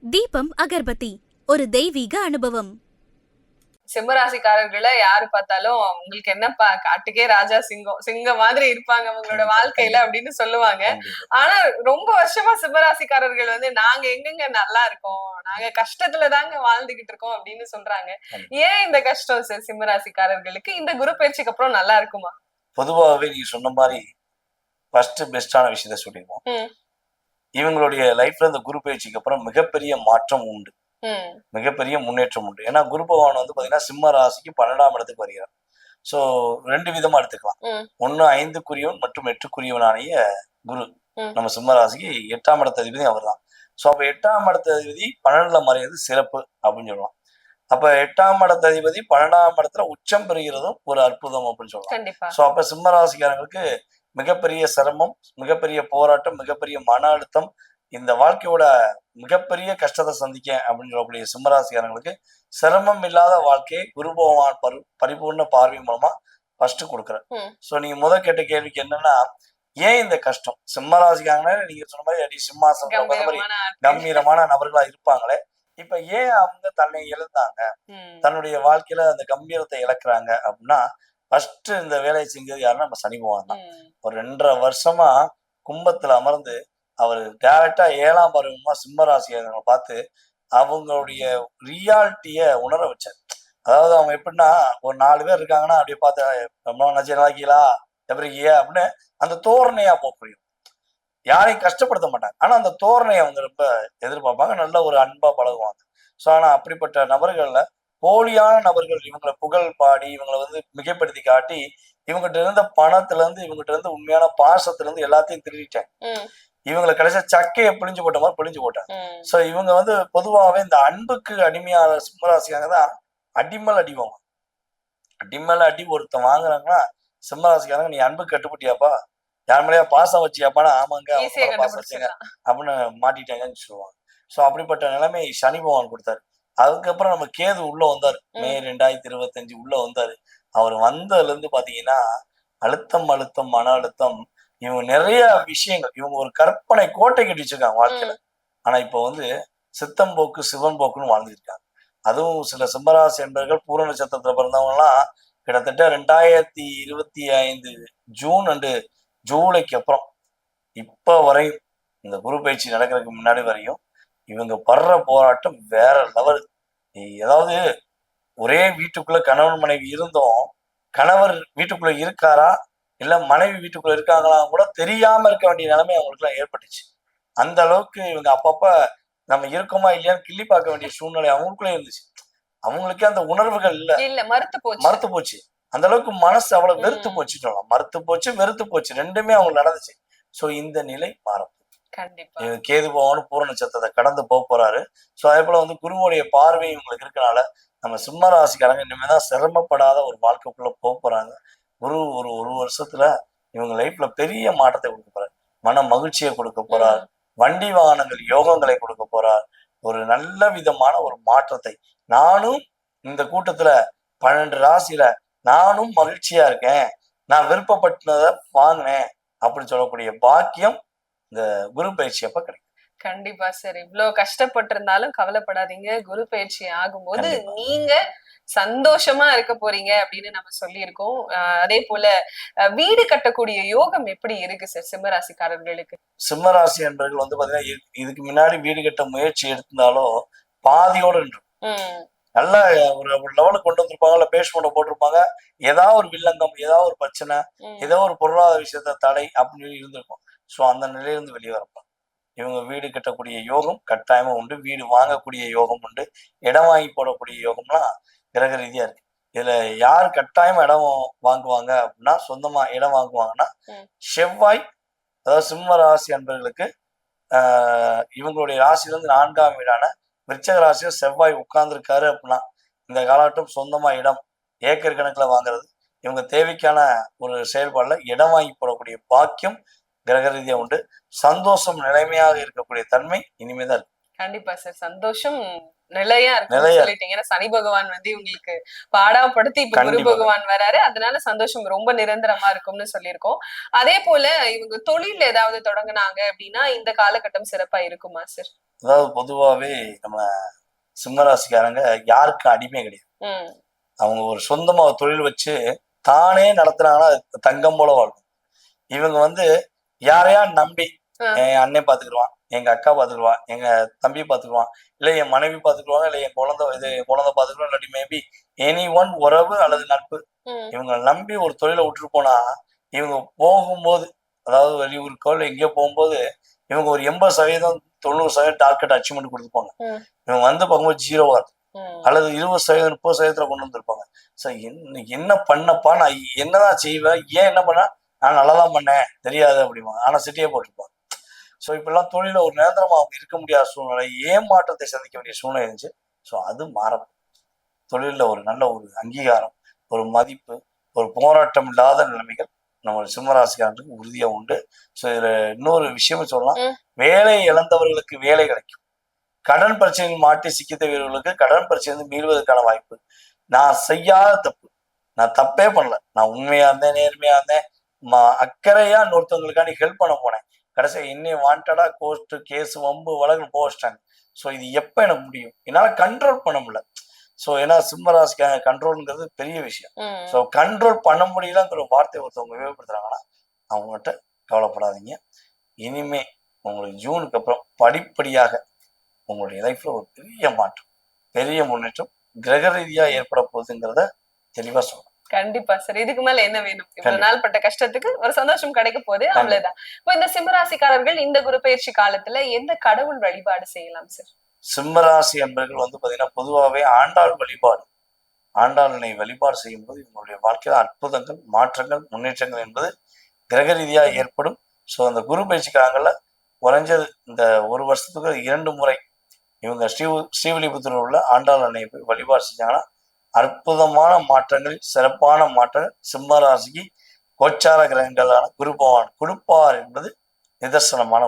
தீபம் அகர்பத்தி ஒரு தெய்வீக அனுபவம். சிம்மராசிக்காரர்களை யாரு பார்த்தாலும் உங்களுக்கு என்னப்பா காட்டுக்கே ராஜா சிங்கம் சிங்கம் மாதிரி இருப்பாங்க அவங்களோட வாழ்க்கையில அப்படின்னு சொல்லுவாங்க. ஆனா ரொம்ப வருஷமா சிம்மராசிக்காரர்கள் நாங்க எங்கெங்க நல்லா இருக்கோம், நாங்க கஷ்டத்துல தாங்க வாழ்ந்துகிட்டு இருக்கோம் அப்படின்னு சொல்றாங்க. ஏன் இந்த கஷ்டம் சார் சிம்மராசிக்காரர்களுக்கு? இந்த குரு பயிற்சிக்கு அப்புறம் நல்லா இருக்குமா? பொதுவாகவே நீங்க சொன்ன மாதிரி ஃபர்ஸ்ட் பெஸ்டான விஷயத்த சொல்லிடுவோம். இவங்களுடைய லைஃப்ல இந்த குரு பயிற்சிக்கு அப்புறம் மிகப்பெரிய மாற்றம் உண்டு, மிகப்பெரிய முன்னேற்றம் உண்டு. ஏன்னா குரு பகவான் பாத்தீங்கன்னா சிம்ம ராசிக்கு 12ஆம் இடத்துக்கு வருகிறார். சோ 2 விதமா எடுத்துக்கலாம். ஒண்ணு 5க்குரியவன் மற்றும் 8க்குரியவனானிய குரு நம்ம சிம்ம ராசிக்கு 8ஆம் இடத்த அதிபதி அவர் தான். சோ அப்ப 8ஆம் இடத்த அதிபதி 12ல மறைவது சிறப்பு அப்படின்னு சொல்லலாம். அப்ப 8ஆம் இடத்த அதிபதி 12ஆம் இடத்துல உச்சம் பெறுகிறதும் ஒரு அற்புதம் அப்படின்னு சொல்லலாம். சோ அப்ப சிம்ம ராசிக்காரங்களுக்கு மிகப்பெரிய சிரமம், மிகப்பெரிய போராட்டம், மிகப்பெரிய மன அழுத்தம், இந்த வாழ்க்கையோட மிகப்பெரிய கஷ்டத்தை சந்திக்க அப்படின்னு சொல்லக்கூடிய சிம்மராசிக்காரங்களுக்கு சிரமம் இல்லாத வாழ்க்கையை குரு பகவான் பரிபூர்ண பார்வை மூலமா ஃபர்ஸ்ட் கொடுக்குறேன். சோ நீங்க கேட்ட கேள்விக்கு என்னன்னா, ஏன் இந்த கஷ்டம்? சிம்மராசிக்காரங்க நீங்க சொன்ன மாதிரி சிம்மாசனம் மாதிரி கம்பீரமான நபர்களா இருப்பாங்களே, இப்ப ஏன் அவங்க தன்னை இழந்தாங்க, தன்னுடைய வாழ்க்கையில அந்த கம்பீரத்தை இழக்கிறாங்க அப்படின்னா, ஃபர்ஸ்ட் இந்த வேலையை செஞ்சது யாருன்னா நம்ம சனி பகவான் தான். ஒரு 2.5 வருஷமா கும்பத்துல அமர்ந்து அவர் டைரக்டா 7ஆம் பருவமா சிம்மராசியை பார்த்து அவங்களுடைய ரியாலிட்டிய உணர வச்சார். அதாவது அவங்க எப்படின்னா, ஒரு 4 பேர் இருக்காங்கன்னா அப்படியே பார்த்து ரொம்ப நல்லாக்கீங்களா எப்படி அப்படின்னு அந்த தோரணையா போக முடியும். யாரையும் கஷ்டப்படுத்த மாட்டாங்க, ஆனா அந்த தோரணையை அவங்க ரொம்ப எதிர்பார்ப்பாங்க, நல்ல ஒரு அன்பா பழகுவாங்க. ஸோ ஆனா அப்படிப்பட்ட நபர்கள்ல போலியான நபர்கள் இவங்களை புகழ் பாடி இவங்களை மிகைப்படுத்தி காட்டி இவங்ககிட்ட இருந்த பணத்துல இருந்து இவங்ககிட்ட இருந்து உண்மையான பாசத்துல இருந்து எல்லாத்தையும் திருடிட்டேன். இவங்களை கடைசியா சக்கையை பிழிஞ்சு போட்ட மாதிரி பிழிஞ்சு போட்டாங்க. சோ இவங்க பொதுவாகவே இந்த அன்புக்கு அடிமையான சிம்மராசிக்காக தான் அடிமல் அடிவாங்க. அடிமேல அடி ஒருத்தன் வாங்குறாங்கன்னா சிம்மராசிக்காரங்க நீ அன்புக்கு கட்டுப்பட்டியாப்பா, யார் மேலேயா பாசம் வச்சியாப்பானா ஆமாங்க பாசம் வச்சுங்க அப்படின்னு மாட்டிட்டாங்கன்னு சொல்லுவாங்க. சோ அப்படிப்பட்ட நிலைமை சனி பகவான் கொடுத்தாரு. அதுக்கப்புறம் நம்ம கேது உள்ள வந்தாரு, மே 2025 உள்ள வந்தாரு. அவர் வந்ததுல இருந்து பாத்தீங்கன்னா அழுத்தம் அழுத்தம் மன அழுத்தம், இவங்க நிறைய விஷயங்கள், இவங்க ஒரு கற்பனை கோட்டை கட்டி வச்சிருக்காங்க வாழ்க்கையில. ஆனா இப்ப சித்தம் போக்கு சிவன் போக்குன்னு வாழ்ந்துட்டு இருக்காங்க. அதுவும் சில சிம்மராசி என்பவர்கள் பூர நட்சத்திரத்துல பிறந்தவங்க எல்லாம் கிட்டத்தட்ட 2025 ஜூன் அண்டு ஜூலைக்கு அப்புறம் இப்ப வரையும் இந்த குரு பயிற்சி நடக்கிறதுக்கு முன்னாடி வரையும் இவங்க படுற போராட்டம் வேற லெவல். ஏதாவது ஒரே வீட்டுக்குள்ள கணவன் மனைவி இருந்தோம், கணவர் வீட்டுக்குள்ள இருக்காரா இல்ல மனைவி வீட்டுக்குள்ள இருக்காங்களா கூட தெரியாம இருக்க வேண்டிய நிலைமை அவங்களுக்கு எல்லாம் ஏற்பட்டுச்சு. அந்த அளவுக்கு இவங்க அப்பப்ப நம்ம இருக்கோமா இல்லையான்னு கிள்ளி பார்க்க வேண்டிய சூழ்நிலை அவங்களுக்குள்ளே இருந்துச்சு. அவங்களுக்கே அந்த உணர்வுகள் இல்ல, மறுத்து போச்சு. அந்த அளவுக்கு மனசு அவ்வளவு வெறுத்து போச்சு சொல்லலாம். மறுத்து போச்சு, வெறுத்து போச்சு, ரெண்டுமே அவங்களுக்கு நடந்துச்சு. சோ இந்த நிலை மாறும். கேது பகவான் பூர நட்சத்திரத்தை கடந்து போறாரு. சோ அதே போல குருவுடைய பார்வை இவங்களுக்கு இருக்கனால நம்ம சிம்ம ராசிக்காரங்க இனிமேதான் சிரமப்படாத ஒரு வாழ்க்கைக்குள்ள போறாங்க. குரு ஒரு வருஷத்துல இவங்க லைஃப்ல பெரிய மாற்றத்தை கொடுக்க போறாரு. மன மகிழ்ச்சியை கொடுக்க போறார், வண்டி வாகனங்கள் யோகங்களை கொடுக்க போறார், ஒரு நல்ல விதமான ஒரு மாற்றத்தை. நானும் இந்த கூட்டத்துல 12 ராசியில நானும் மகிழ்ச்சியா இருக்கேன், நான் விருப்பப்பட்டதை வாங்கினேன் அப்படின்னு சொல்லக்கூடிய பாக்கியம் இந்த குரு பயிற்சி அப்ப கிடைக்கும். கண்டிப்பா சார். இவ்வளவு கஷ்டப்பட்டு இருந்தாலும் கவலைப்படாதீங்க, குரு பயிற்சி ஆகும்போது நீங்க சந்தோஷமா இருக்க போறீங்க அப்படின்னு நம்ம சொல்லியிருக்கோம். அதே போல வீடு கட்டக்கூடிய யோகம் எப்படி இருக்கு சார் சிம்மராசிக்காரர்களுக்கு? சிம்மராசி என்பவர்கள் பாத்தீங்கன்னா இதுக்கு முன்னாடி வீடு கட்ட முயற்சி எடுத்திருந்தாலும் பாதியோடு நல்ல ஒரு லெவலுக்கு கொண்டு வந்திருப்பாங்க, இல்ல பேஸ்மெண்ட் போட்டிருப்பாங்க, ஏதாவது ஒரு வில்லங்கம், ஏதாவது ஒரு பிரச்சனை, ஏதோ ஒரு பொருளாதார விஷயத்த தடை அப்படின்னு இருந்திருக்கும். சோ அந்த நிலையிலிருந்து வெளியே வரப்பாங்க. இவங்க வீடு கட்டக்கூடிய யோகம் கட்டாயமா உண்டு, வீடு வாங்கக்கூடிய யோகம் உண்டு, இடம் வாங்கி போடக்கூடிய யோகம்லாம் கிரக ரீதியா இருக்கு. இதுல யார் கட்டாயமா இடம் வாங்குவாங்க அப்படின்னா, சொந்தமா இடம் வாங்குவாங்கன்னா செவ்வாய், அதாவது சிம்ம ராசி அன்பர்களுக்கு இவங்களுடைய ராசியிலிருந்து 4ஆம் வீடான விருச்சக ராசியில செவ்வாய் உட்கார்ந்துருக்காரு அப்படின்னா இந்த காலகட்டம் சொந்தமா இடம் ஏக்கர் கணக்குல வாங்குறது, இவங்க தேவைக்கான ஒரு செயல்பாடுல இடம் வாங்கி போடக்கூடிய பாக்கியம் கிரக ரீதியா உண்டு. சந்தோஷம் நிலைமையாக இருக்கக்கூடிய தன்மை இனிமேதான் இருக்கு. கண்டிப்பா சார். சந்தோஷம் நிலையா இருக்குன்னு சொல்லிட்டீங்க. ஏன்னா சனி பகவான் வந்து இவங்களுக்கு பாடாப்படுத்தி இப்ப குரு பகவான் வராரு, அதனால சந்தோஷம் ரொம்ப நிரந்தரமா இருக்கும்னு சொல்லியிருக்கோம். அதே போல இவங்க தொழில் ஏதாவது தொடங்குனாங்க அப்படின்னா இந்த காலகட்டம் சிறப்பா இருக்குமா சார்? அதாவது பொதுவாவே நம்ம சிம்மராசிக்காரங்க யாருக்கும் அடிமை கிடையாது. அவங்க ஒரு சொந்தமா தொழில் வச்சு தானே நடத்துனாங்கன்னா தங்கம் போல வாழும். இவங்க வந்து யாரையா நம்பி என் அண்ணன் பாத்துக்கிடுவான், எங்க அக்கா பாத்துக்குவான், எங்க தம்பி பாத்துக்குவான், இல்ல என் மனைவி பாத்துக்குவாங்க, இல்ல என் குழந்தை பாத்துக்குவோம், இல்லாட்டி மேபி எனி ஒன் உறவு அல்லது நட்பு. இவங்க நம்பி ஒரு தொழிலை விட்டுட்டு போனா இவங்க போகும்போது, அதாவது வெளியூருக்கோ இல்லை எங்கேயோ போகும்போது இவங்க ஒரு 80% 90% டார்கெட் அச்சீவ்மெண்ட் கொடுத்துப்பாங்க. இவங்க வந்து பார்க்கும்போது 0வா இருக்கும், அல்லது 20% 30% கொண்டு வந்திருப்பாங்க. சார் என்ன பண்ணப்பா, நான் என்னதான் செய்வேன், ஏன் என்ன பண்ண, நான் நல்லாதான் பண்ணேன் தெரியாது அப்படிம்பாங்க. ஆனா சிட்டியே போட்டிருப்பாங்க. ஸோ இப்பெல்லாம் தொழில ஒரு நிரந்தரமா அவங்க இருக்க முடியாத சூழ்நிலை, ஏமாற்றத்தை சந்திக்க வேண்டிய சூழ்நிலை இருந்துச்சு. ஸோ அது மாறும். தொழிலில் ஒரு நல்ல ஒரு அங்கீகாரம், ஒரு மதிப்பு, ஒரு போராட்டம் இல்லாத நிலைமைகள் நம்ம சிம்மராசிக்காரர்களுக்கு உறுதியா உண்டு. ஸோ இதுல இன்னொரு விஷயமும் சொல்லலாம், வேலை இழந்தவர்களுக்கு வேலை கிடைக்கும். கடன் பிரச்சனையில் மாட்டி சிக்கித்தவர்களுக்கு கடன் பிரச்சனை மீள்வதற்கான வாய்ப்பு. நான் செய்யாத தப்பு, நான் தப்பே பண்ணல, நான் உண்மையா இருந்தேன், நேர்மையா இருந்தேன், அக்கறையா இன்னொருத்தவங்களுக்காண்டி ஹெல்ப் பண்ண போனேன், கடைசியா என்னைய வாண்டடா கோர்ட் கேஸ் வம்பு வழக்கு போஸ்டாங்க. ஸோ இது எப்ப எனக்கு முடியும், என்னால கண்ட்ரோல் பண்ண முடியல. ஸோ ஏன்னா சிம்மராசிக்கான கண்ட்ரோல்ங்கிறது பெரிய விஷயம். ஸோ கண்ட்ரோல் பண்ண முடியலங்கிற வார்த்தை ஒருத்தவங்க உபயோகப்படுத்துறாங்கன்னா அவங்ககிட்ட கவலைப்படாதீங்க. இனிமே உங்களுக்கு ஜூனுக்கு அப்புறம் படிப்படியாக உங்களுடைய லைஃப்ல ஒரு பெரிய மாற்றம், பெரிய முன்னேற்றம் கிரக ரீதியா ஏற்பட போகுதுங்கிறத தெளிவா சொல்லலாம். கண்டிப்பா சார். இதுக்கு மேல என்ன வேணும்? இவ்வளவு நாள் பட்ட கஷ்டத்துக்கு ஒரு சந்தோஷம் கிடைக்க போகுது, அவ்வளவுதான். இப்போ இந்த சிம்மராசிக்காரர்கள் இந்த குரு பயிற்சி காலத்துல எந்த கடவுள் வழிபாடு செய்யலாம் சார்? சிம்மராசி என்பர்கள் வந்து பாத்தீங்கன்னா பொதுவாகவே ஆண்டாள் வழிபாடு, ஆண்டாளனை வழிபாடு செய்யும் போது இவங்களுடைய வாழ்க்கையில அற்புதங்கள், மாற்றங்கள், முன்னேற்றங்கள் என்பது கிரக ரீதியா ஏற்படும். ஸோ அந்த குரு பயிற்சி காலங்கள்ல குறைஞ்சது இந்த ஒரு வருஷத்துக்கு 2 முறை இவங்க ஸ்ரீவில்லிபுத்தூர் உள்ள ஆண்டாள் அன்னையை போய் வழிபாடு செஞ்சாங்கன்னா அற்புதமான மாற்றங்கள், சிறப்பான மாற்றங்கள் சிம்ம ராசிக்கு கோச்சார கிரகங்களான குரு பகவான் கொடுப்பார் என்பது நிதர்சனமான